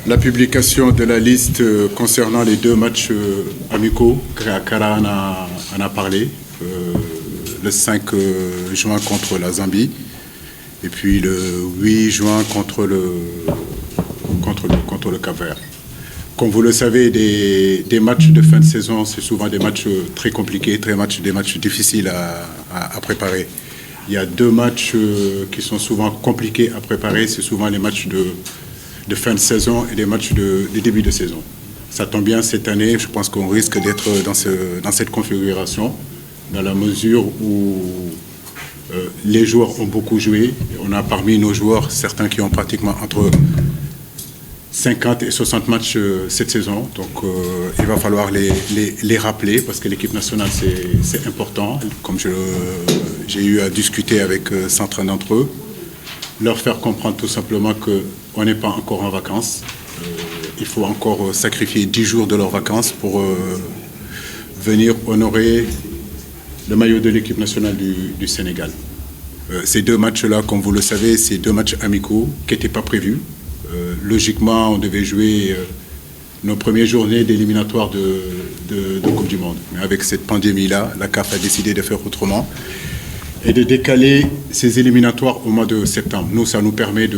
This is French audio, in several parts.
la publication de la liste concernant les deux matchs amicaux. Kara en a parlé. Le 5 juin contre la Zambie et puis le 8 juin contre le Cap-Vert. Comme vous le savez, des matchs de fin de saison, c'est souvent des matchs très compliqués, des matchs difficiles à préparer. Il y a deux matchs qui sont souvent compliqués à préparer, c'est souvent les matchs de fin de saison et les matchs de début de saison. Ça tombe bien cette année, je pense qu'on risque d'être dans cette configuration, dans la mesure où les joueurs ont beaucoup joué. On a parmi nos joueurs certains qui ont pratiquement entre 50 et 60 matchs cette saison. Donc il va falloir les rappeler parce que l'équipe nationale, c'est important. Comme j'ai eu à discuter avec certains d'entre eux, leur faire comprendre tout simplement qu'on n'est pas encore en vacances. Il faut encore sacrifier 10 jours de leurs vacances pour venir honorer le maillot de l'équipe nationale du Sénégal. Ces deux matchs-là, comme vous le savez, c'est deux matchs amicaux qui n'étaient pas prévus. Logiquement, on devait jouer nos premières journées d'éliminatoire de Coupe du Monde. Mais avec cette pandémie-là, la CAF a décidé de faire autrement et de décaler ces éliminatoires au mois de septembre. Nous, ça nous permet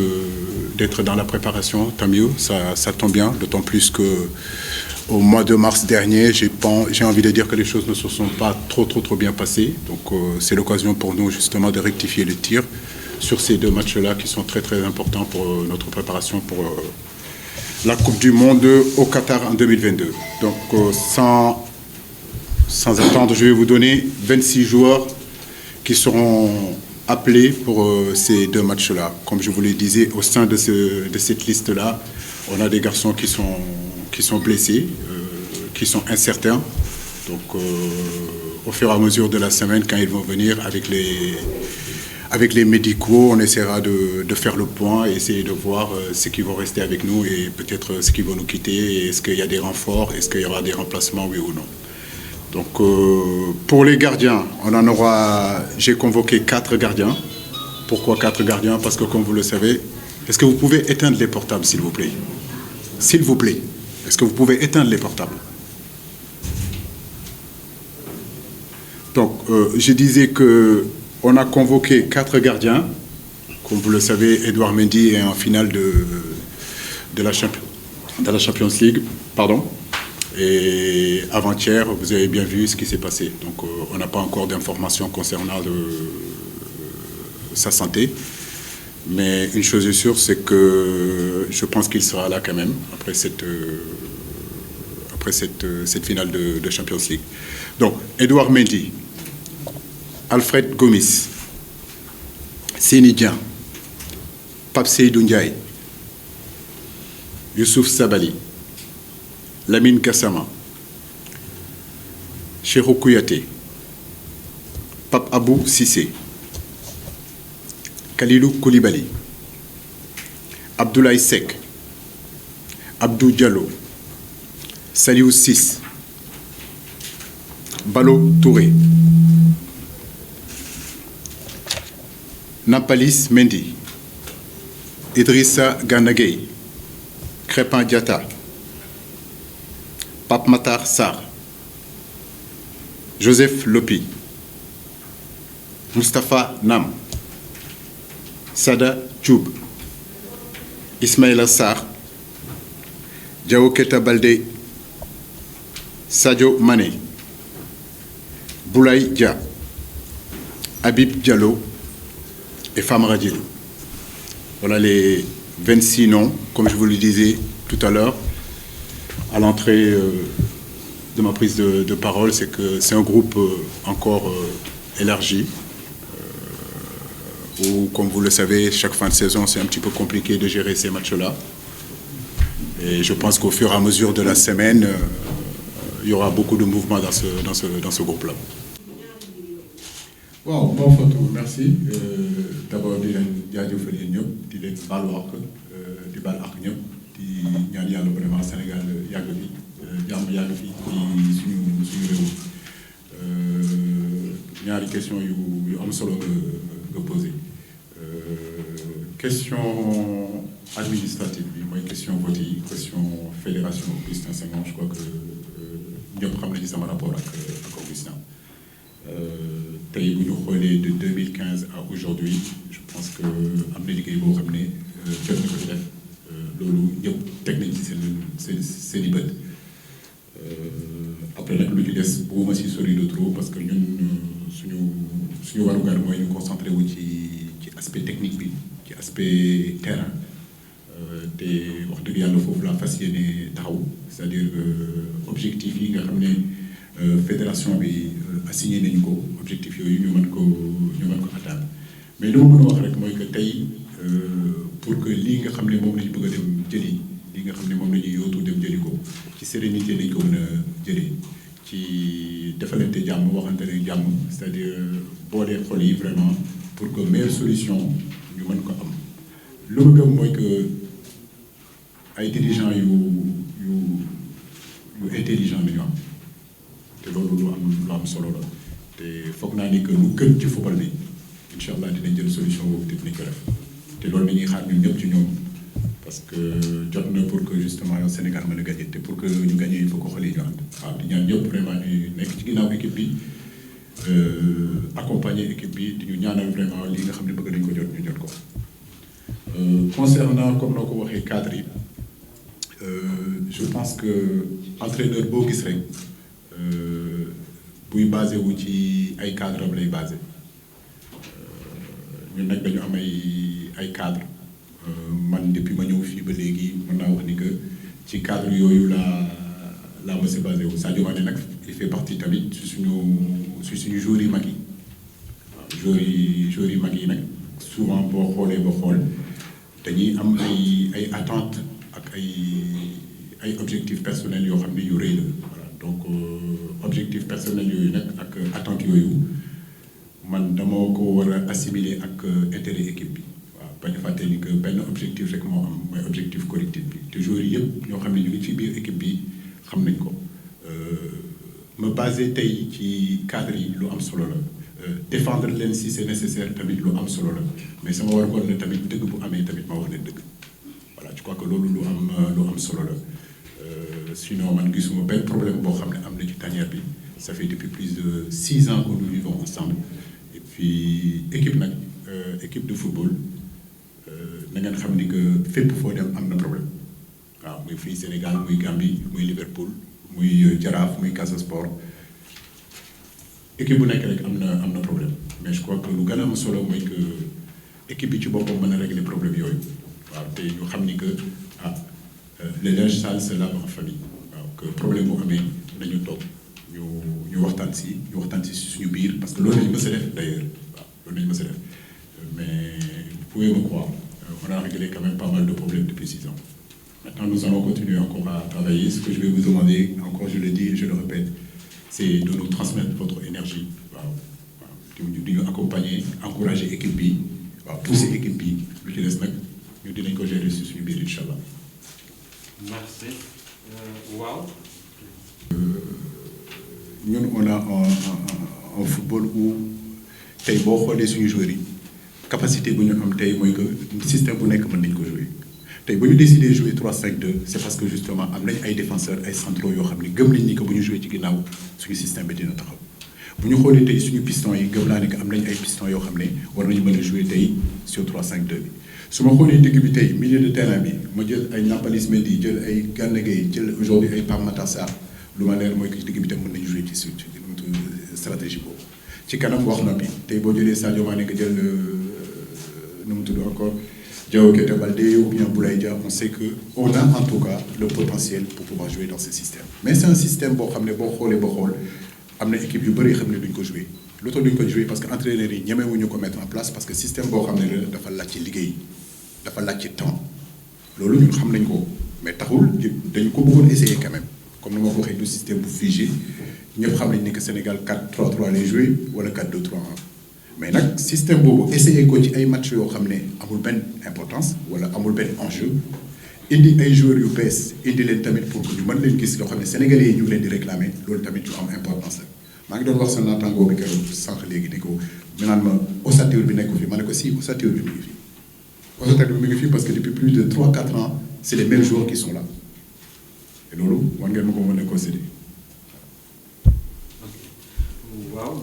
d'être dans la préparation, tant mieux, ça tombe bien, d'autant plus qu'au mois de mars dernier, j'ai envie de dire que les choses ne se sont pas trop bien passées. Donc c'est l'occasion pour nous justement de rectifier le tir sur ces deux matchs-là qui sont très importants pour notre préparation pour la Coupe du Monde au Qatar en 2022. Donc sans attendre, je vais vous donner 26 joueurs qui seront appelés pour ces deux matchs-là. Comme je vous le disais, au sein de cette liste-là, on a des garçons qui sont blessés, qui sont incertains. Donc au fur et à mesure de la semaine, quand ils vont venir avec les médicaux, on essaiera de faire le point et essayer de voir ceux qui vont rester avec nous et peut-être ceux qui vont nous quitter. Est-ce qu'il y a des renforts? Est-ce qu'il y aura des remplacements, oui ou non? Donc, pour les gardiens, j'ai convoqué 4 gardiens. Pourquoi 4 gardiens? Parce que, comme vous le savez, est-ce que vous pouvez éteindre les portables, s'il vous plaît? S'il vous plaît, est-ce que vous pouvez éteindre les portables? Donc, je disais qu'on a convoqué 4 gardiens. Comme vous le savez, Edouard Mendy est en finale de la Champions League. Pardon. Et avant-hier, vous avez bien vu ce qui s'est passé. Donc, on n'a pas encore d'informations concernant sa santé. Mais une chose est sûre, c'est que je pense qu'il sera là quand même après cette finale de Champions League. Donc, Edouard Mendy, Alfred Gomis, Seny Dieng, Pape Seydou Ndiaye, Youssouf Sabaly, Lamine Gassama, Cheikhou Kouyaté, Pape Abou Cissé, Kalilou Koulibaly, Abdoulaye Seck, Abdou Diallo, Saliou Ciss, Balo Touré, Nampalis Mendy, Idrissa Gana Gueye, Crépin Diatta, Pape Matar Sarr, Joseph Lopi, Moustapha Nam, Sada Djoub, Ismaïla Sarr, Diao Keta Baldé, Sadio Mané, Boulaye Dia, Habib Diallo et Famara Diédhiou. Voilà les 26 noms, comme je vous le disais tout à l'heure, à l'entrée de ma prise de parole, c'est que c'est un groupe encore élargi, où, comme vous le savez, chaque fin de saison, c'est un petit peu compliqué de gérer ces matchs-là. Et je pense qu'au fur et à mesure de la semaine, il y aura beaucoup de mouvements dans ce groupe-là. Waaw moo Fatou merci d'abord di leen jaajëfal yéen ñëpp di leen baalu àq di baal àq ñëpp di ñaan yàlla vraiment Sénégal yàgg fi jàmm yàgg fi ci suñu réew ñaari question yu am solo nga posé question administrative bi mooy question vote yi question fédération Augustin Senghor je crois que ñëpp xam nañu sama rapport ak Augustin tey bu ñu xoolee de 2015 à aujourd'hui je pense que am na liggéey boo xam ne jot na ko ci def loolu ñëpp teg nañ ci seen i bët après nag lu ci des bëgguma si sori de trop parce que ñun suñu warugar mooy ñu concentré wu ci aspect technique bi ci aspect terrain te wax dëgg yàlla foofu laa fas yéene taxaw c'est-à-dire objectif yi nga xam ne fédération bi assigné nañu ko objectif yooyu ñu mën ko atteindre mais li ma mën a wax rek mooy que tey pour que lii nga xam ne moom la ñu bëgg a dem jëli lii nga xam ne moom la ñuy yootu dem jëli ko ci sérénité lañ ko mën a jëlee ci defalante jàmm waxante ne jàmm c'est-à-dire boolee xol yi vraiment pour que meilleure solution ñu mën ko am lu ma gëm mooy que ay dirigeants yu intelligent la ñu am te loolu lu am solo la te foog naa ni que lu gën ci football bi incha allah dinañ jël solution boobu te dinañ ko def te loolu dañuy xaar ñun ñëpp ci ñoom parce que jot na pour que justement yow Sénégal mën a gagné te pour que ñu gagné il faut que xol yi ñu ànd waaw di ñaan ñëpp vraiment ñu nekk ci ginnaaw équipe bi accompagner équipe bi di ñu ñaanal vraiment li nga xam ne bëgg nañ ko jot ñu jot ko. Concernant comme noo ko waxee cadre yi je pense que entraîneur boo gis rek buy basé wu ci ay cadre am lay basé ñun nag dañu am ay cadre man depuis ma ñëw fii ba léegi mën naa wax ni que ci cadre yooyu laa ma si basé wu Sadio Mané nag il fait partie tamit si suñu joueurs yi mag yi waaw joueurs yi mag yi nag souvent boo xoolee ba xool dañuy am ay attentes ak ay objectifs personnels yoo xam ne yu rëy la voilà donc objectifs personnels yooyu nag ak attentes yooyu man dama ko war a assimiler ak intérêt équipe bi waaw bañ a fàtte ni que benn objectif rek moo am mooy objectif collectif bi te joueurs yi yëpp ñoo xam ne ñu ngi ci biir équipe bi xam nañ ko ma basé tey ci cadre yi lu am solo la défendre leen si c'est nécessaire tamit lu am solo la mais sama war war na tamit dëgg bu amee tamit ma wax leen dëgg voilà je crois que loolu lu am solo la sinon man gisuma benn problème boo xam ne am na ci tanière bi ça fait depuis plus de 6 ans que nous vivons ensemble et puis équipe nag équipe de football na ngeen xam ni que fépp foo dem am na problème waaw muy fii Sénégal muy Gambie muy Liverpool muy Jaraaf muy Casa Sport équipe bu nekk rek am na problème mais je crois que lu gën a am solo mooy que équipe bi ci boppam mën a régler problème yooyu waaw te ñu xam ni que le linge sale se lave en famille waaw que problème bu amee nañu toog ñu waxtaan si suñu biir parce que loolu lañu mës a def d'ailleurs waaw loolu lañu mës a def mais vous pouvez me croire on a réglé quand même pas mal de problèmes depuis 6 ans maintenant nous allons continuer encore à travailler ce que je vais vous demander encore je le dis et je le répète c'est de nous transmettre votre énergie waaw di ñu accompagner encourager équipe bi waaw pousser équipe bi lu ci des nag ñu dinañ ko gérer si suñu biir incha allah. merci waaw. ñun on a un football où tey boo xoolee suñu joueurs yi capacité bu ñu am tey mooy que système bu nekk mën nañ ko jouer tey bu ñu décidé jouer 3-5-2 c'est parce que justement am nañ ay défenseurs ay centraux yoo xam ne gëm nañ ni que bu ñu jouer ci ginnaaw suñu système bi dina taxaw bu ñu xoolee tey suñu piston yi gëm naa ne que am nañ ay piston yoo xam ne war nañu mën a jouer tey sur 3-5-2 bi su ma xoolee digg bi tey milieu de terrain bi ma jël ay Nampalys Mendy jël ay Gana Gueye jël aujourd'hui ay Pape Matar Sarr lu ma leer mooy que digg bi tam mën nañu jouer ci stratégie boobu ci kanam wax na bi tey boo jëlee Sadio Mané nga jël nu mu tudd encore Diao Keita Baldé ou bien Boulaye Dia on sait que on a en tout cas le potentiel pour pouvoir jouer dans ce système mais c'est un système boo xam ne boo xoolee ba xool am na équipe yu bëri xam ne duñ ko jouer lu tax duñ ko jouer parce que entraîneurs yi ñemewuñu ko mettre en place parce que système boo xam ne la dafa laaj ci liggéey dafa laaj ci temps loolu ñun xam nañ ko mais taxul dañ ko bëggoon essayer quand même comme ni ma ko waxee du système bu figé ñëpp xam nañ ni que Sénégal 4-3-3 lay jouer wala 4-2-3-1 mais nag système boobu essayer ko ci ay match yoo xam ne amul benn importance wala amul benn enjeu indi ay joueurs yu bees indi leen tamit pour que ñu mën leen gis yoo xam ne sénégalais yi ñu ngi leen di réclamer loolu tamit lu am importance la maa ngi doon wax sa naataangoo bi keroog sànq léegi ni ko mu naan ma ossature bi nekku fi ma ne ko si ossature bi mi ngi fi ossature bi mi ngi fi parce que depuis plus de 3-4 ans c'est les mêmes joueurs qui sont là et loolu war ngeen ma ko mën a considérer. waaw.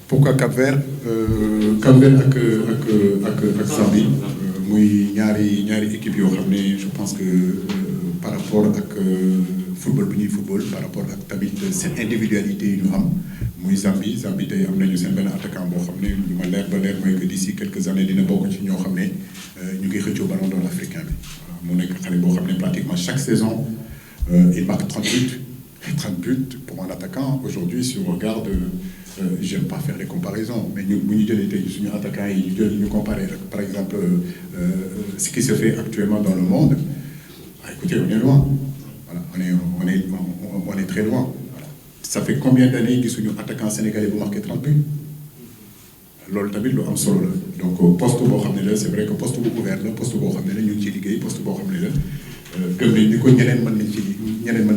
pourquoi Cap-Vert Cap-Vert ak Zambie muy ñaari équipe yoo xam ne je pense que par rapport ak football bi ñuy football par rapport ak tamit seen individualité yi ñu am muy Zambie tey am nañu seen benn attaquant boo xam ne lu ma leer ba leer mooy que d'ici quelques années dina bokk ci ñoo xam ne ñu ngi xëccoo ballon d'or africain bi voilà mu nekk xale boo xam ne pratiquement chaque saison il marque 30 buts pour un attaquant. Aujourd'hui, si on regarde, j'aime pas faire les comparaisons, mais nous sommes attaquants et nous comparer, par exemple, ce qui se fait actuellement dans le monde. Écoutez, on est loin. Voilà, on est très loin. Voilà. Ça fait combien d'années que nous attaquants sénégalais vous marquez 30 buts? Loolu tamit lu am solo la donc poste boo xam ne la c'est vrai que poste bu ouvert la poste boo xam ne la ñu ngi ciy liggéey poste boo xam ne la gëm nañ ni ko ñeneen mën nañ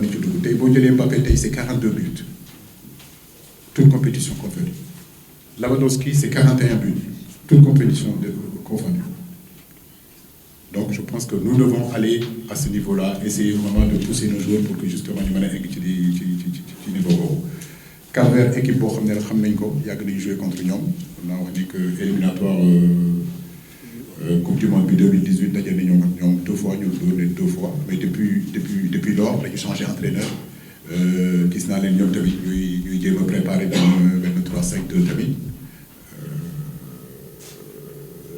ci dugg tey boo jëlee Mbappé tey c'est 42 buts toute compétition confondue Lewandowski c'est 41 buts toute compétition confondue donc je pense que nous devons aller à ce niveau-là essayer vraiment de pousser nos joueurs pour que justement ñu mën a egg ci niveau boobu Cap-Vert équipe boo xam ne la xam nañ ko yàgg nañu jouer contre ñoom naa wax ni que éliminatoire Coupe du Monde bi 2018 daje nañu ak ñoom 2 fois ñu dóor leen 2 fois mais depuis lors dañu changé entraîneur gis naa leen ñoom tamit ñuy jéem a préparer benn 3-5-2 tamit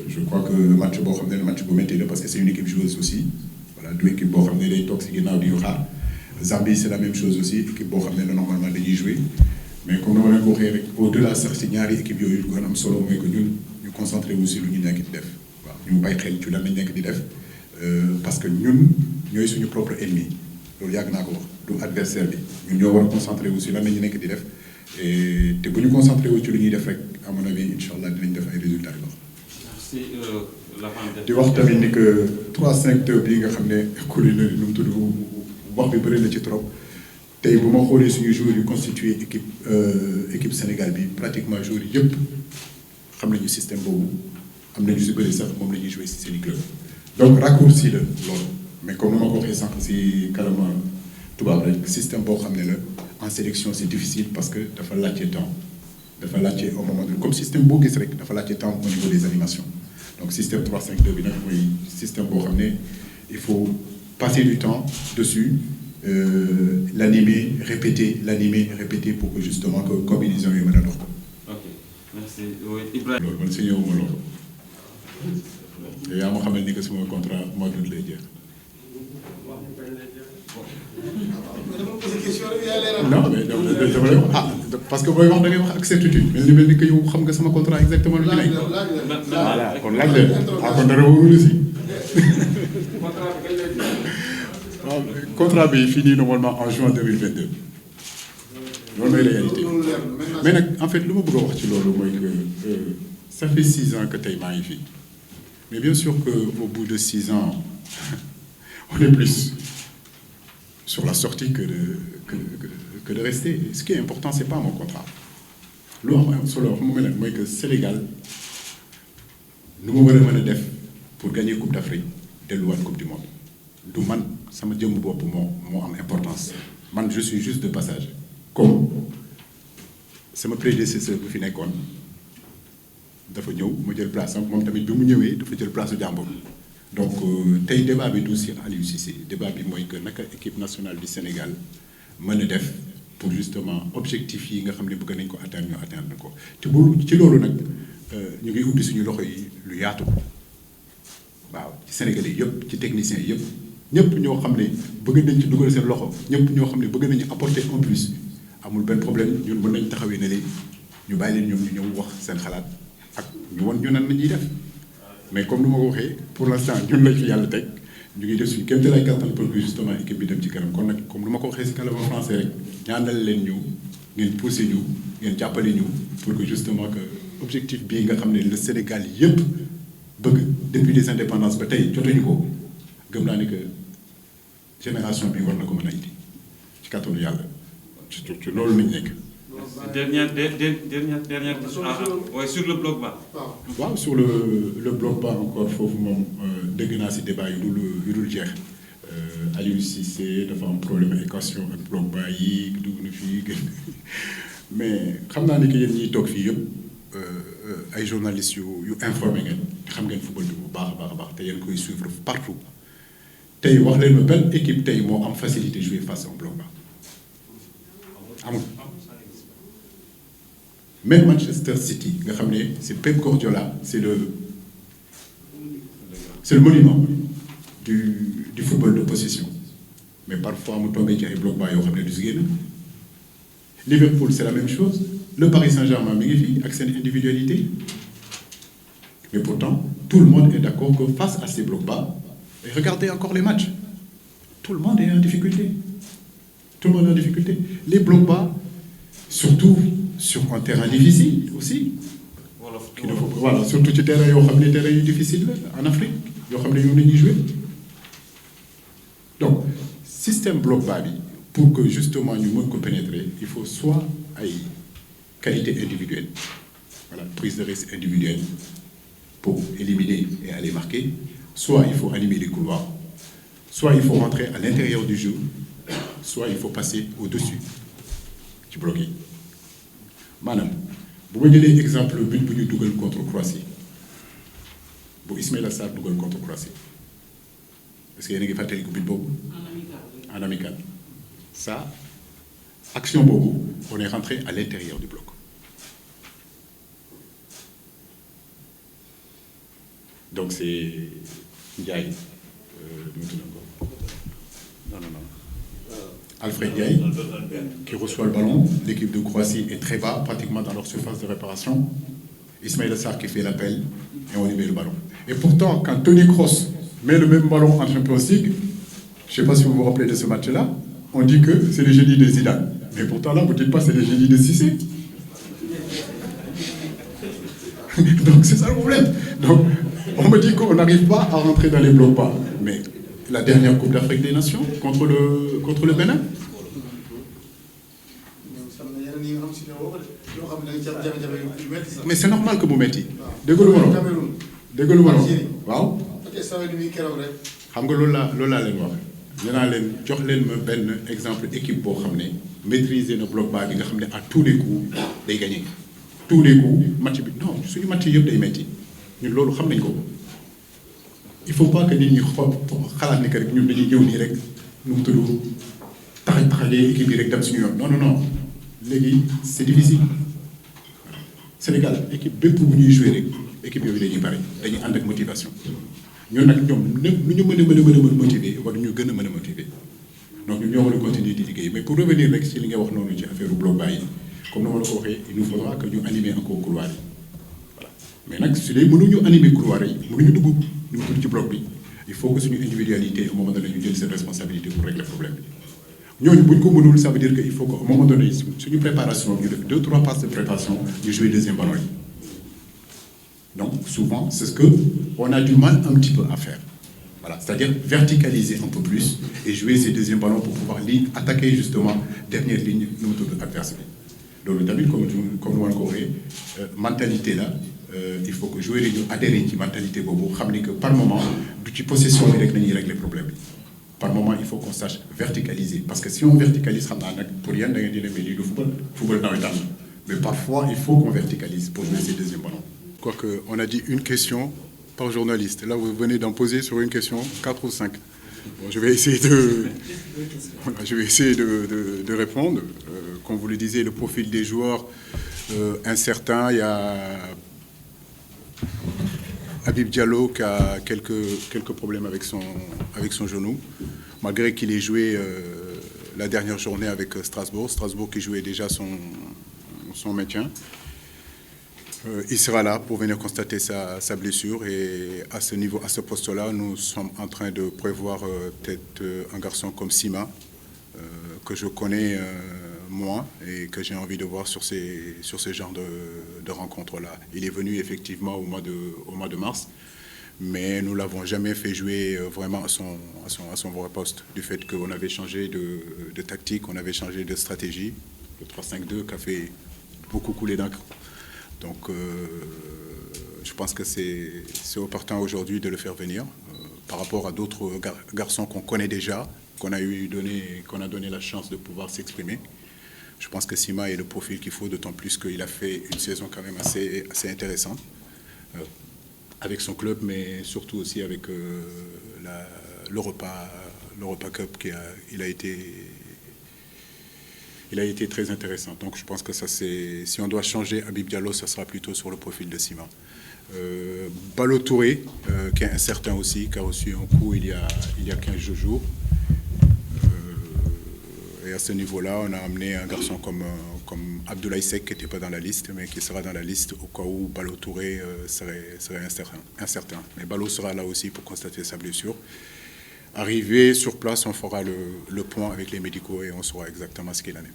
je crois que match boo xam ne match bu métti la parce que c'est une équipe joueuse aussi voilà du équipe boo xam ne day toog si ginnaaw di ñu xaar Zambie c'est la même chose aussi équipe boo xam ne normalement dañuy jouer mais comme dama leen ko waxee rek au-delà sax si ñaari équipe yooyu lu gën a am solo mooy que ñun ñu concentré aussi lu ñu nekk di def waaw ñu bàyyi xel ci lan lañ nekk di def parce que ñun ñooy suñu propre ennemi loolu yàgg naa ko wax du adversaire bi ñun ñoo war a concentré aussi lan la ñu nekk di def te bu ñu concentré wu ci lu ñuy def rek à mon avis incha allah dinañ def ay résultats yu baax. di wax tamit ni que 3-5-2 bii nga xam ne kuréel na nu mu tudd wax bi bëri na ci trop. tey bu ma xoolee suñu joueurs yu constitué équipe Sénégal bi pratiquement joueurs yi yëpp xam nañu système boobu am nañu si bëri sax moom la ñuy joué si seen i club donc raccourci la loolu mais comme ni ma ko waxee sànq si kalama tubaab rek système boo xam ne la en sélection c'est difficile parce que dafa laajte temps dafa laajte au moment de comme système boo gis rek dafa laajte temps au niveau des animations donc système 3-5-2 bi nag mooy système boo xam ne il faut passer du temps dessus. L'animer, répéter pour que justement que combinaison yi mën a dox. Ok, merci. Oui, Ibrahima. loolu man si ñëwuma loolu. yaa ma xamal ni que sama contrat mois d'août lay jeex. non mais dama lay wax parce que booy wax da ngay wax ak certitude mel ni que yow xam nga sama contrat exactement lu ci nekk. voilà kon laaj leen kon dara wóorul si. waaw contrat bi fini normalement en juin 2022 loolu mooy réalité mais nag en fait lu ma bëgg a wax ci loolu mooy que ça fait 6 ans que tey maa ngi fii mais bien sûr que au bout de 6 ans on est plus sur la sortie que de rester ce qui est important c'est pas mon contrat lu am solo xam nga mooy que Sénégal nu ma war a mën a def pour gagner Coupe d'Afrique delluwaat Coupe du Monde du man sama jëmm bopp moo am importance man je suis juste de passage comme sama prédécesseur bu fi nekkoon dafa ñëw ma jël place am moom tamit bi mu ñëwee dafa jël place su jàmbur donc tey débat bi du sur Aliou Cissé débat bi mooy que naka équipe nationale du Sénégal mën a def pour justement objectif yi nga xam ne bëgg nañ ko atteindre ñu atteindre ko te bu ci loolu nag ñu ngi ubbi suñu loxo yi lu yaatu waaw ci Sénégalais yëpp ci techniciens yëpp ñëpp ñoo xam ne bëgg nañ ci dugal seen loxo ñëpp ñoo xam ne bëgg nañu apporter en plus amul benn problème ñun mën nañ taxawee ne léegi ñu bàyyi leen ñoom ñu ñëw wax seen xalaat ak ñu won ñu nan la ñuy def mais comme ni ma ko waxee pour l'instant ñun lañ fi yàlla teg ñu ngi def suñu kéem lay kattan pour que justement équipe bi dem ci kanam kon nag comme ni ma ko waxee si kàllaama français rek ñaanal leen ñu ngeen pousser ñu ngeen jàppale ñu pour que justement que objectif bii nga xam ne le Sénégal yëpp bëgg depuis les indépendances ba tey jotuñu ko gëm naa ni que génération bi war na ko mën a indi ci kàttanu yàlla ci loolu lañ nekk. Dernière question. Ouais, sur le bloc bas. waaw sur le bloc bas encore foofu moom dégg naa si débat yu dul jeex Aliou Cissé dafa am problème équation ak bloc bas yi dugg na fii mais xam naa ni que yéen ñiy toog fii yëpp ay journalistes yu informé ngeen xam ngeen football bi bu baax a baax te yéen koy suivre partout tey wax leen ma benn équipe tey moo am facilité jouer face à un bloc bas amul. Même Manchester City nga xam ne c'est Pep Guardiola c'est le monument du football de possession mais parfois mu tombé ci ay bloc bas yoo xam ne du si génn. Liverpool c'est la même chose le Paris Saint-Germain mi ngi fii ak seen individualité mais pourtant tout le monde est d'accord que face à ces blocs bas et regardez encore les matchs tout le monde est en difficulté les blocs bas surtout sur un terrain difficile aussi. Voilà surtout ci terrain yoo xam ne terrain yu difficile la en Afrique yoo xam ne yow nañuy jouer donc système bloc bas bi pour que justement ñu mën ko pénétrer il faut soit ay qualité individuelle voilà prise de risque individuelle pour éliminer et aller marquer soit il faut animer les couloirs soit il faut rentrer à l'intérieur du jeu soit il faut passer au-dessus ci bloc yi maanaam bu ma jëlee exemple but bu ñu dugal contre Croatie bu Ismaïla Sarr dugal contre Croatie est-ce que yéen a ngi fàttaliku but boobu en amical ça action boobu on est rentré à l'intérieur du bloc donc c'est Ndiaye Alfred Ndiaye qui reçoit le ballon. L'équipe de Croatie est très bas, pratiquement dans leur surface de réparation. Ismaïla Sarr qui fait l'appel et on lui met le ballon. Et pourtant, quand Toni Kroos met le même ballon en Champions League, je ne sais pas si vous vous rappelez de ce match-là, on dit que c'est le génie de Zidane. Mais pourtant là, vous ne dites pas que c'est le génie de Cissé. Donc c'est ça le problème. Donc on me dit qu'on n'arrive pas à rentrer dans les blocs bas. Mais la dernière Coupe d'Afrique des Nations contre le Bénin. Mais c'est normal que mu metti. dégg lu ma waaw. xam nga loolu laa leen wax. nee naa leen jox leen ma benn exemple équipe boo xam ne maîtriser na bloc bas bi nga xam ne à tous les coups day gagner. tous les coups match bi non suñu match yëpp day metti ñun loolu xam nañ ko. il faut pas que nit ñi xalaat ni que rek ñun dañuy ñëw nii rek nu mu tudd taxalee équipe yi rek dem suñu yoon non léegi c'est difficile Sénégal équipe bépp bu ñuy jouer rek équipe yooyu dañuy bari dañuy ànd ak motivation ñun nag ñoom nu ñu mën a motiver wala ñu gën a mën a motiver donc ñun ñoo war a continuer di liggéey mais pour revenir rek ci li nga wax noonu ci affaire bloc bas yi comme ni ma la ko waxee il nous faudra que ñu animer encore couloir yi voilà mais nag su dee mënuñu animer couloir yi mënuñu dugg ñu tudd ci bloc bi il faut que suñu individualité à un moment donné ñu jël seen responsabilité pour régler problème bi ñooñu bu ñu ko mënul ça veut dire que il faut que à un moment donné suñu préparation ñu def 2-3 passes de préparation ñu jouer deuxième ballon yi donc souvent c'est ce que on a du mal un petit peu à faire voilà c'est-à-dire verticaliser un peu plus et jouer ces deuxièmes ballons pour pouvoir attaquer justement dernière ligne nu mu tudd adverse bi loolu tamit comme ma la ko waxee mentalité la il faut que joueurs yi ñu adhérer ci mentalité boobu xam ni que par moment du ci possession bi rek nañuy régler problème bi par moment il faut qu'on sache verticaliser parce que si on verticalise xam naa nag pour yéen da ngeen di ne mais lii du football nawetaan mais parfois il faut qu'on verticalise pour jouer ces deuxièmes ballons. Quoique on a dit une question par journaliste là vous venez d'en poser sur une question 4 ou 5. Bon, je vais essayer de répondre. Comme vous le disiez, le profil des joueurs incertain. Il y a Habib Diallo qui a quelques problèmes avec son genou, malgré qu'il ait joué la dernière journée avec Strasbourg qui jouait déjà son maintien. Il sera là pour venir constater sa blessure et à ce poste-là, nous sommes en train de prévoir peut-être un garçon comme Sima, que je connais moi et que j'ai envie de voir sur ce genre de rencontres-là. Il est venu effectivement au mois de mars, mais nous l'avons jamais fait jouer vraiment à son vrai poste, du fait qu'on avait changé de tactique, on avait changé de stratégie. le 3-5-2 qui a fait beaucoup couler d'encre. Donc, je pense que c'est opportun aujourd'hui de le faire venir par rapport à d'autres garçons qu'on connaît déjà, qu'on a donné la chance de pouvoir s'exprimer. Je pense que Sima est le profil qu'il faut, d'autant plus qu'il a fait une saison quand même assez intéressante avec son club, mais surtout aussi avec l'Europa Cup il a été très intéressant. Donc je pense que ça, si on doit changer Habib Diallo, ça sera plutôt sur le profil de Sima. Ballo Touré, qui est incertain aussi, qui a reçu un coup il y a 15 jours. Et à ce niveau-là, on a amené un garçon comme Abdoulaye Seck, qui n'était pas dans la liste, mais qui sera dans la liste au cas où Ballo Touré serait incertain. Mais Ballo sera là aussi pour constater sa blessure. Arrivé sur place, on fera le point avec les médicaux et on saura exactement ce qu'il en est.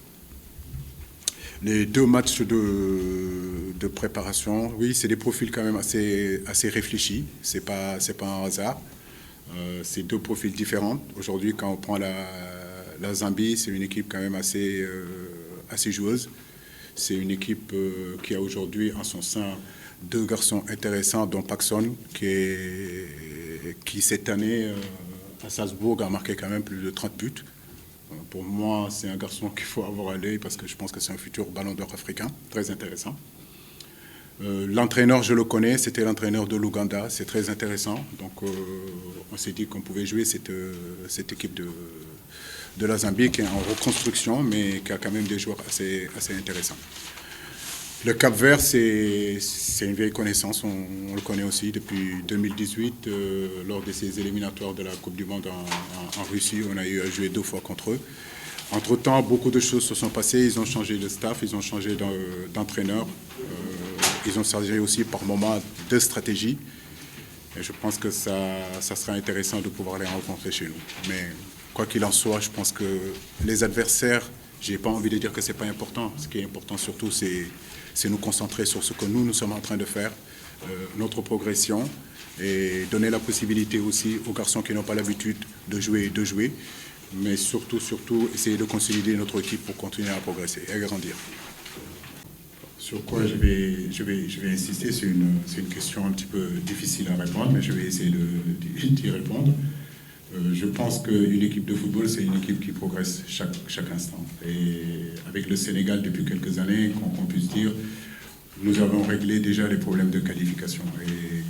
Les 2 matchs de préparation, oui, c'est des profils quand même assez réfléchis. C'est pas un hasard. C'est 2 profils différents. Aujourd'hui, quand on prend la Zambie, c'est une équipe quand même assez joueuse. C'est une équipe qui a aujourd'hui en son sein 2 garçons intéressants, dont Paxson, qui cette année à Salzbourg a marqué quand même plus de 30 buts. Pour moi, c'est un garçon qu'il faut avoir à l'œil parce que je pense que c'est un futur ballon d'or africain, très intéressant. L'entraîneur, je le connais, c'était l'entraîneur de l'Ouganda, c'est très intéressant. Donc, on s'est dit qu'on pouvait jouer cette équipe de la Zambie qui est en reconstruction, mais qui a quand même des joueurs assez intéressants. Le Cap-Vert, c'est une vieille connaissance, on le connaît aussi depuis 2018, lors de ces éliminatoires de la Coupe du Monde en Russie, on a eu à jouer 2 fois contre eux. Entre-temps, beaucoup de choses se sont passées, ils ont changé de staff, ils ont changé d'entraîneur, ils ont changé aussi par moments de stratégie. Et je pense que ça sera intéressant de pouvoir les rencontrer chez nous. Mais quoi qu'il en soit, je pense que les adversaires, je n'ai pas envie de dire que ce n'est pas important. Ce qui est important surtout, c'est nous concentrer sur ce que nous sommes en train de faire, notre progression, et donner la possibilité aussi aux garçons qui n'ont pas l'habitude de jouer, mais surtout essayer de consolider notre équipe pour continuer à progresser et à grandir. Sur quoi je vais insister, c'est une question un petit peu difficile à répondre, mais je vais essayer d'y répondre. Je pense qu'une équipe de football, c'est une équipe qui progresse chaque instant. Et avec le Sénégal, depuis quelques années, qu'on puisse dire, nous avons réglé déjà les problèmes de qualification. Et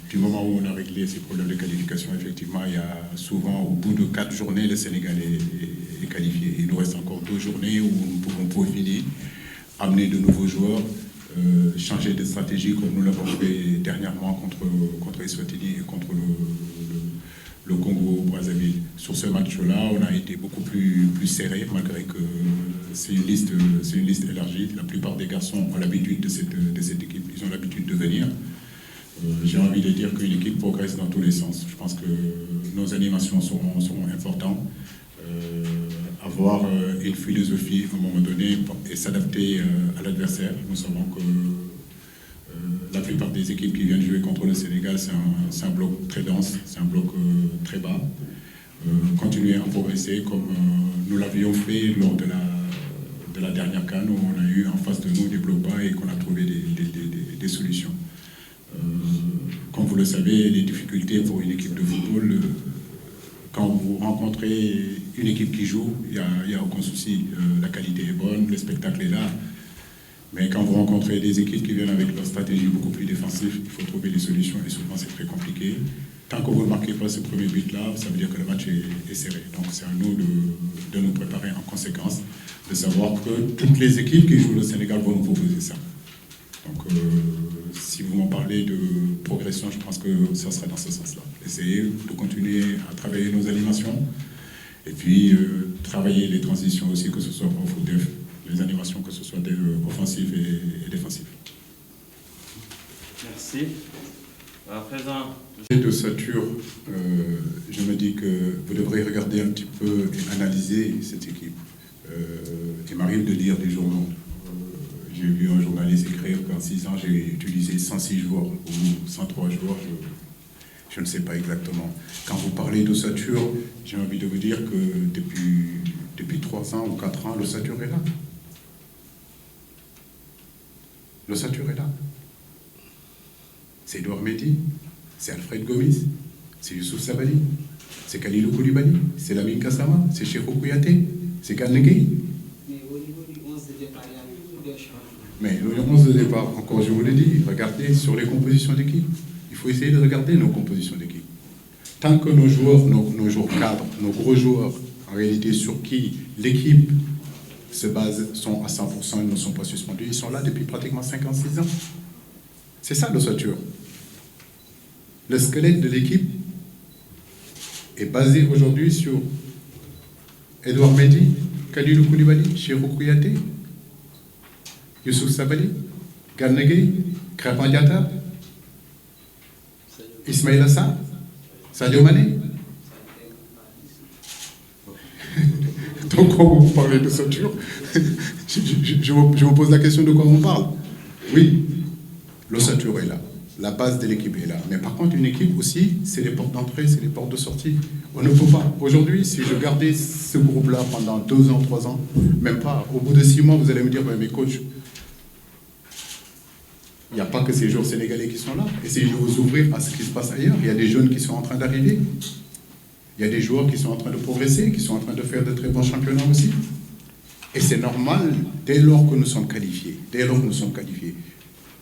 du moment où on a réglé ces problèmes de qualification, effectivement, il y a souvent, au bout de 4 journées, le Sénégal est qualifié. Il nous reste encore 2 journées où nous pouvons peaufiner, amener de nouveaux joueurs, changer de stratégie comme nous l'avons fait dernièrement contre Eswatini et contre le Congo-Brazzaville. Sur ce match-là, on a été beaucoup plus serré, malgré que c'est une liste élargie. La plupart des garçons ont l'habitude de cette équipe, ils ont l'habitude de venir. J'ai envie de dire qu'une équipe progresse dans tous les sens. Je pense que nos animations seront importantes. Avoir une philosophie à un moment donné et s'adapter à l'adversaire. Nous savons que la plupart des équipes qui viennent jouer contre le Sénégal, c'est un bloc très dense, c'est un bloc très bas. Continuer à progresser comme nous l'avions fait lors de la dernière CAN, où on a eu en face de nous des blocs bas et qu'on a trouvé des solutions. Comme vous le savez, les difficultés pour une équipe de football, quand vous rencontrez une équipe qui joue, il n'y a aucun souci. La qualité est bonne, le spectacle est là. Mais quand vous rencontrez des équipes qui viennent avec leur stratégie beaucoup plus défensive, il faut trouver des solutions et souvent c'est très compliqué. Tant que vous ne marquez pas ce premier but-là, ça veut dire que le match est serré. Donc c'est à nous de nous préparer en conséquence, de savoir que toutes les équipes qui jouent le Sénégal vont nous proposer ça. Donc si vous m'en parlez de progression, je pense que ça sera dans ce sens-là. Essayer de continuer à travailler nos animations et puis travailler les transitions aussi, que ce soit en foot def, les animations, que ce soit offensives et défensives. Merci. À présent, d'ossature, je me dis que vous devrez regarder un petit peu et analyser cette équipe. Il m'arrive de lire des journaux. J'ai vu un journaliste écrire qu'en 6 ans, j'ai utilisé 106 joueurs ou 103 joueurs. Je ne sais pas exactement. Quand vous parlez d'ossature, j'ai envie de vous dire que depuis 3 ans ou 4 ans, l'ossature est là. L'ossature est là. C'est Edouard Mendy, c'est Alfred Gomis, c'est Youssouf Sabaly, c'est Kalilou Koulibaly, c'est Lamine Gassama, c'est Cheikhou Kouyaté, c'est Gana Gueye. Mais au niveau du 11 de départ, il y a beaucoup de changements. Mais le 11 de départ, encore je vous l'ai dit, regardez sur les compositions d'équipe. Il faut essayer de regarder nos compositions d'équipe. Tant que nos joueurs, nos joueurs cadres, nos gros joueurs, en réalité sur qui l'équipe se base, sont à 100%, ils ne sont pas suspendus, ils sont là depuis pratiquement 56 ans. C'est ça l'ossature. Le squelette de l'équipe est basé aujourd'hui sur Edouard Mendy, Kalilou Koulibaly, Cheikhou Kouyaté, Youssouf Sabaly, Gana Gueye, Krépin Diatta, Ismaïla Sarr, Sadio Mané. Donc, quand vous parlez d'ossature, je vous pose la question de quoi on parle. Oui, l'ossature est là. La base de l'équipe est là. Mais par contre, une équipe aussi, c'est les portes d'entrée, c'est les portes de sortie. On ne peut pas. Aujourd'hui, si je gardais ce groupe-là pendant 2 ans, 3 ans, même pas, au bout de 6 mois, vous allez me dire, mais coach, il n'y a pas que ces joueurs sénégalais qui sont là. Essayez de vous ouvrir à ce qui se passe ailleurs. Il y a des jeunes qui sont en train d'arriver. Il y a des joueurs qui sont en train de progresser, qui sont en train de faire de très bons championnats aussi. Et c'est normal, dès lors que nous sommes qualifiés,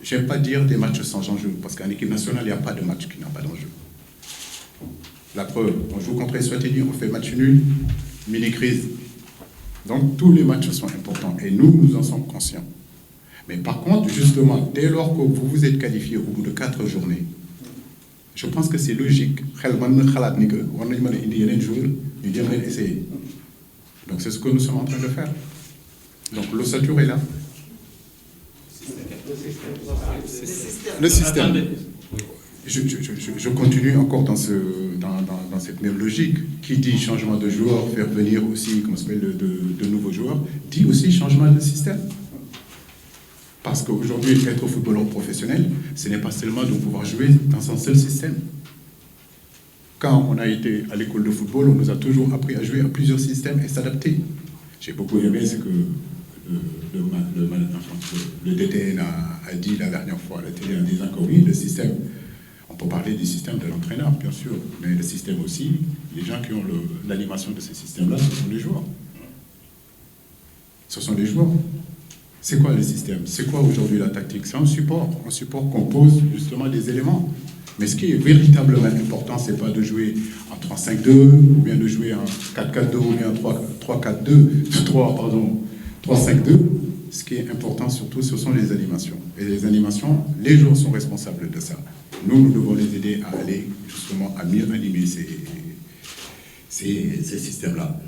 je n'aime pas dire des matchs sans enjeu, parce qu'en équipe nationale, il n'y a pas de match qui n'a pas d'enjeu. La preuve, on joue contre Eswatini, on fait match nul, mini-crise. Donc tous les matchs sont importants, et nous en sommes conscients. Mais par contre, justement, dès lors que vous vous êtes qualifié au bout de 4 journées, je pense que c'est logique. Donc c'est ce que nous sommes en train de faire. Donc l'ossature est là. Le système. Je continue encore dans cette même logique. Qui dit changement de joueur, faire venir aussi, comment ça s'appelle, de nouveaux joueurs, dit aussi changement de système. Parce qu'aujourd'hui, être footballeur professionnel, ce n'est pas seulement de pouvoir jouer dans un seul système. Quand on a été à l'école de football, on nous a toujours appris à jouer à plusieurs systèmes et s'adapter. J'ai beaucoup aimé ce que le DTN a dit la dernière fois à la télé en disant que oui, le système, on peut parler du système de l'entraîneur, bien sûr, mais le système aussi, les gens qui ont l'animation de ce système-là, ce sont les joueurs. Ce sont les joueurs. C'est quoi le système? C'est quoi aujourd'hui la tactique? C'est un support qu'on pose justement des éléments. Mais ce qui est véritablement important, c'est pas de jouer en 3-5-2, ou bien de jouer en 4-4-2, ou bien en 3-5-2. Ce qui est important surtout, ce sont les animations. Et les animations, les joueurs sont responsables de ça. Nous devons les aider à aller justement à mieux animer ces systèmes-là.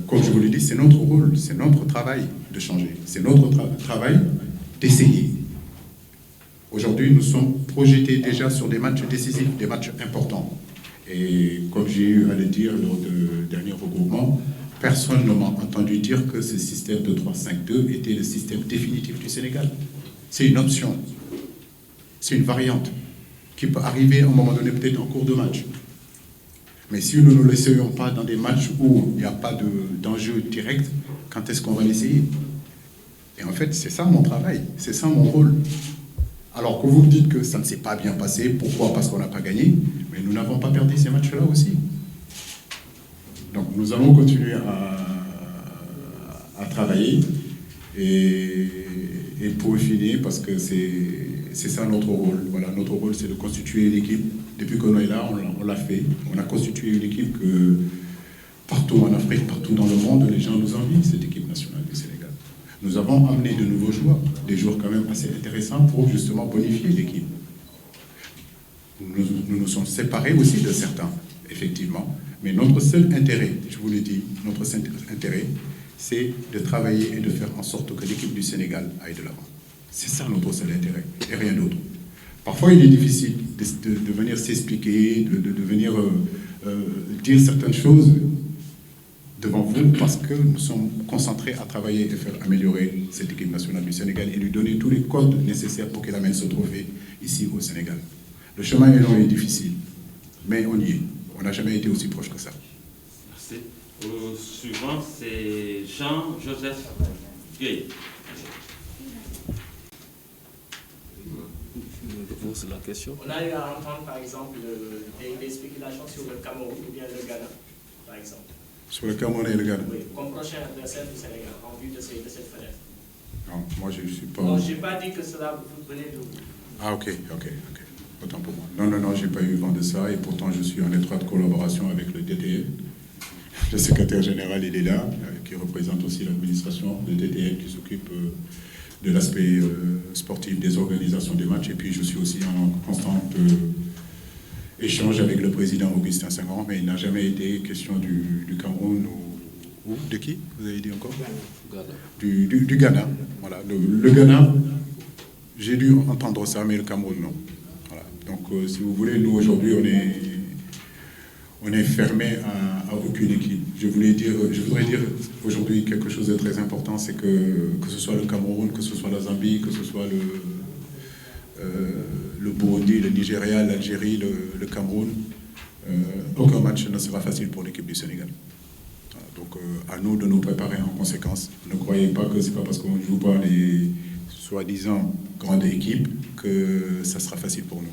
Comme je vous l'ai dit, c'est notre rôle, c'est notre travail de changer. C'est notre travail d'essayer. Aujourd'hui, nous sommes projetés déjà sur des matchs décisifs, des matchs importants. Et comme j'ai eu à le dire lors du dernier regroupement, personne ne m'a entendu dire que ce système de 3-5-2 était le système définitif du Sénégal. C'est une option, c'est une variante qui peut arriver à un moment donné peut-être en cours de match. Mais si nous ne l'essayons pas dans des matchs où il n'y a pas d'enjeu direct, quand est-ce qu'on va l'essayer? Et en fait, c'est ça mon travail, c'est ça mon rôle. Alors que vous me dites que ça ne s'est pas bien passé, pourquoi? Parce qu'on n'a pas gagné, mais nous n'avons pas perdu ces matchs-là aussi. Donc nous allons continuer à travailler et peaufiner parce que c'est ça notre rôle. Voilà, notre rôle, c'est de constituer l'équipe. Depuis qu'on est là, on l'a fait. On a constitué une équipe que partout en Afrique, partout dans le monde, les gens nous envient, cette équipe nationale du Sénégal. Nous avons amené de nouveaux joueurs, des joueurs quand même assez intéressants pour justement bonifier l'équipe. Nous nous sommes séparés aussi de certains, effectivement. Mais notre seul intérêt, je vous l'ai dit, notre seul intérêt, c'est de travailler et de faire en sorte que l'équipe du Sénégal aille de l'avant. C'est ça notre seul intérêt, et rien d'autre. Parfois, il est difficile de venir s'expliquer, de venir dire certaines choses devant vous, parce que nous sommes concentrés à travailler et faire améliorer cette équipe nationale du Sénégal et lui donner tous les codes nécessaires pour qu'elle amène ce trophée ici au Sénégal. Le chemin est long et difficile, mais on y est. On n'a jamais été aussi proche que ça. Merci. Au suivant, c'est Jean-Joseph Gueye. de vous sur la question. On a eu à entendre, par exemple, des spéculations sur le Cameroun ou bien le Ghana, par exemple. Sur le Cameroun et le Ghana? Oui, comme prochain adversaire du Sénégal, en vue de cette fenêtre. Non, moi je ne suis pas... Non, je n'ai pas dit que cela venait de vous. Ah, ok. Autant pour moi. Non, je n'ai pas eu vent de ça, et pourtant je suis en étroite collaboration avec le DTN. Le secrétaire général, il est là, qui représente aussi l'administration, le DTN qui s'occupe de l'aspect sportif des organisations des matchs, et puis je suis aussi en constant échange avec le président Augustin Senghor, mais il n'a jamais été question du Cameroun ou de qui, vous avez dit encore? Ghana. Du Ghana. Voilà. Le Ghana, j'ai dû entendre ça, mais le Cameroun, non. Voilà. Donc, si vous voulez, nous, aujourd'hui, on est fermé à aucune équipe. Je voudrais dire aujourd'hui quelque chose de très important, c'est que ce soit le Cameroun, que ce soit la Zambie, que ce soit le Burundi, le Nigeria, l'Algérie, le Cameroun, aucun match ne sera facile pour l'équipe du Sénégal. Voilà. Donc, à nous de nous préparer en conséquence. Ne croyez pas que c'est pas parce qu'on ne joue pas les soi-disant grandes équipes que ça sera facile pour nous.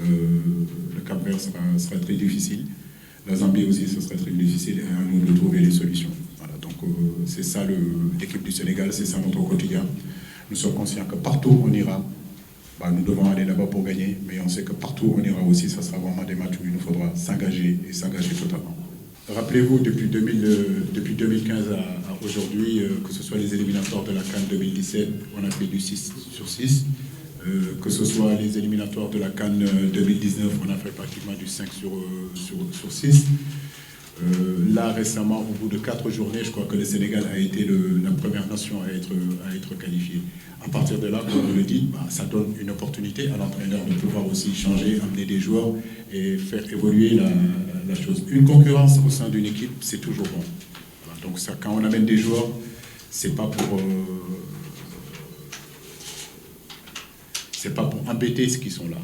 Le Cap-Vert sera très difficile. La Zambie aussi, ce serait très difficile, et à nous de trouver les solutions. Voilà, donc c'est ça l'équipe du Sénégal, c'est ça notre quotidien. Nous sommes conscients que partout où on ira, nous devons aller là-bas pour gagner, mais on sait que partout où on ira aussi, ça sera vraiment des matchs où il nous faudra s'engager et s'engager totalement. Rappelez-vous, depuis 2015 à aujourd'hui, que ce soit les éliminatoires de la CAN 2017, on a fait du 6 sur 6. Que ce soit les éliminatoires de la CAN 2019, on a fait pratiquement du 5 sur 6. Là, récemment, au bout de 4 journées, je crois que le Sénégal a été la première nation à être qualifiée. À partir de là, comme vous le dites, ça donne une opportunité à l'entraîneur de pouvoir aussi changer, amener des joueurs et faire évoluer la chose. Une concurrence au sein d'une équipe, c'est toujours bon. Voilà, donc ça, quand on amène des joueurs, c'est pas pour embêter ceux qui sont là.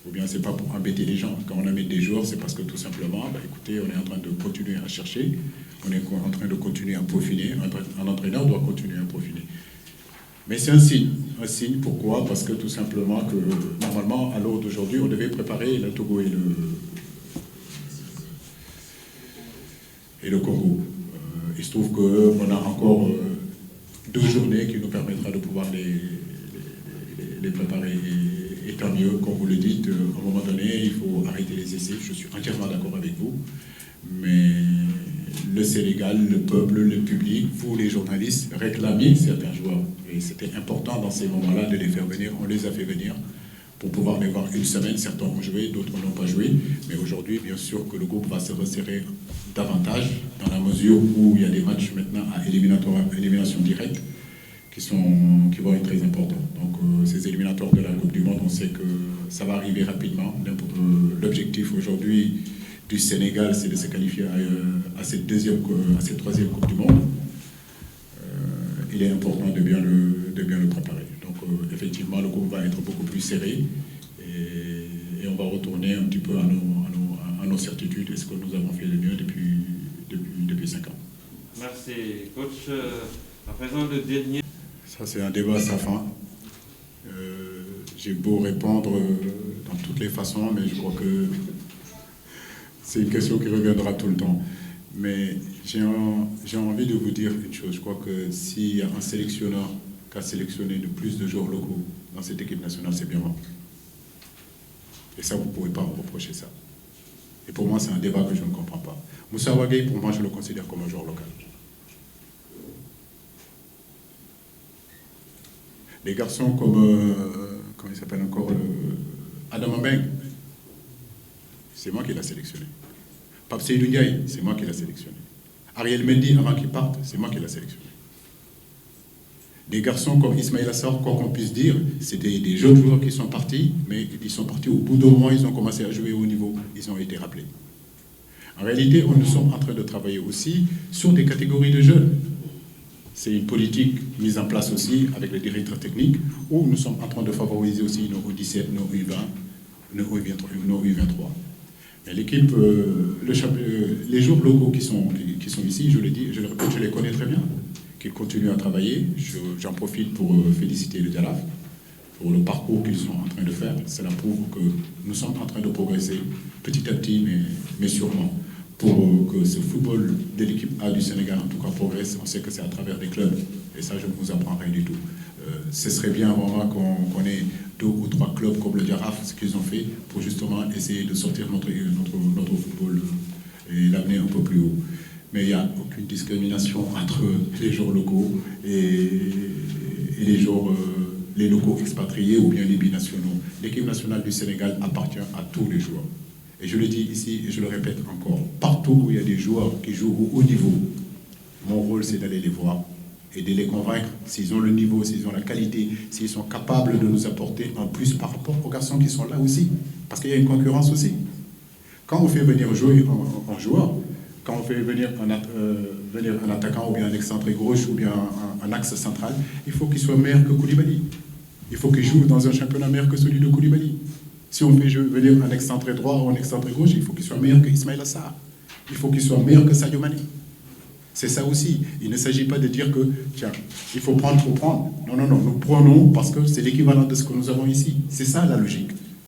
Ou bien c'est pas pour embêter les gens. Quand on amène des joueurs, c'est parce que tout simplement, écoutez, on est en train de continuer à chercher, on est en train de continuer à peaufiner, un entraîneur doit continuer à peaufiner. Mais c'est un signe. Un signe, pourquoi? Parce que tout simplement, que normalement, à l'heure d'aujourd'hui, on devait préparer le Togo et le Congo. Il se trouve qu'on a encore 2 journées qui nous permettra de pouvoir les préparer. Et tant mieux, comme vous le dites, à un moment donné, il faut arrêter les essais. Je suis entièrement d'accord avec vous. Mais le Sénégal, le peuple, le public, vous les journalistes, réclamaient certains joueurs. Et c'était important dans ces moments-là de les faire venir. On les a fait venir pour pouvoir les voir une semaine. Certains ont joué, d'autres n'ont pas joué. Mais aujourd'hui, bien sûr que le groupe va se resserrer davantage dans la mesure où il y a des matchs maintenant à élimination directe qui vont être très importants. Donc ces éliminatoires de la Coupe du Monde, on sait que ça va arriver rapidement. L'objectif aujourd'hui du Sénégal, c'est de se qualifier à cette 3e Coupe du Monde. Il est important de bien le préparer. Donc effectivement, le groupe va être beaucoup plus serré et on va retourner un petit peu à nos certitudes et ce que nous avons fait le mieux depuis 5 ans. Merci, coach. À présent, le dernier. Ça, c'est un débat sans fin. J'ai beau répondre dans toutes les façons, mais je crois que c'est une question qui reviendra tout le temps. Mais j'ai envie de vous dire une chose. Je crois que s'il y a un sélectionneur qui a sélectionné le plus de joueurs locaux dans cette équipe nationale, c'est bien moi. Et ça, vous ne pouvez pas me reprocher ça. Et pour moi, c'est un débat que je ne comprends pas. Moussa Wagué, pour moi, je le considère comme un joueur local. Les garçons comme, comment il s'appelle encore, Adam Mbeng, c'est moi qui l'ai sélectionné. Pape Seydou Ndiaye, c'est moi qui l'ai sélectionné. Ariel Mendy, avant qu'il parte, c'est moi qui l'ai sélectionné. Des garçons comme Ismaïla Sarr, quoi qu'on puisse dire, c'était des jeunes joueurs qui sont partis, mais ils sont partis au bout d'un mois, ils ont commencé à jouer au niveau, ils ont été rappelés. En réalité, nous sommes en train de travailler aussi sur des catégories de jeunes. C'est une politique mise en place aussi avec le directeur technique où nous sommes en train de favoriser aussi nos U17, nos U20, nos U23. Mais l'équipe, les joueurs locaux qui sont ici, je le dis, je le répète, je les connais très bien. Qu'ils continuent à travailler. J'en profite pour féliciter le Dialaf. pour le parcours qu'ils sont en train de faire. Cela prouve que nous sommes en train de progresser petit à petit, mais sûrement. Pour que ce football de l'équipe A du Sénégal, en tout cas, progresse, on sait que c'est à travers des clubs. Et ça, je ne vous apprends rien du tout. Ce serait bien vraiment qu'on ait 2 ou 3 clubs comme le Jaraaf, ce qu'ils ont fait, pour justement essayer de sortir notre football et l'amener un peu plus haut. Mais il n'y a aucune discrimination entre les joueurs locaux et les locaux expatriés ou bien les binationaux. L'équipe nationale du Sénégal appartient à tous les joueurs. Et je le dis ici et je le répète encore, partout où il y a des joueurs qui jouent au haut niveau, mon rôle c'est d'aller les voir et de les convaincre s'ils ont le niveau, s'ils ont la qualité, s'ils sont capables de nous apporter en plus par rapport aux garçons qui sont là aussi. Parce qu'il y a une concurrence aussi. Quand on fait venir jouer un joueur, quand on fait venir un attaquant ou bien un excentré gauche ou bien un axe central, il faut qu'il soit meilleur que Koulibaly. Il faut qu'il joue dans un championnat meilleur que celui de Koulibaly. Si on fait venir un excentré droit ou un excentré gauche, il faut qu'il soit meilleur que Ismaïla Sarr. Il faut qu'il soit meilleur que Sadio Mané. C'est ça aussi. Il ne s'agit pas de dire que, tiens, il faut prendre pour prendre. Non, non, non. Nous prenons parce que c'est l'équivalent de ce que nous avons ici. C'est ça la logique.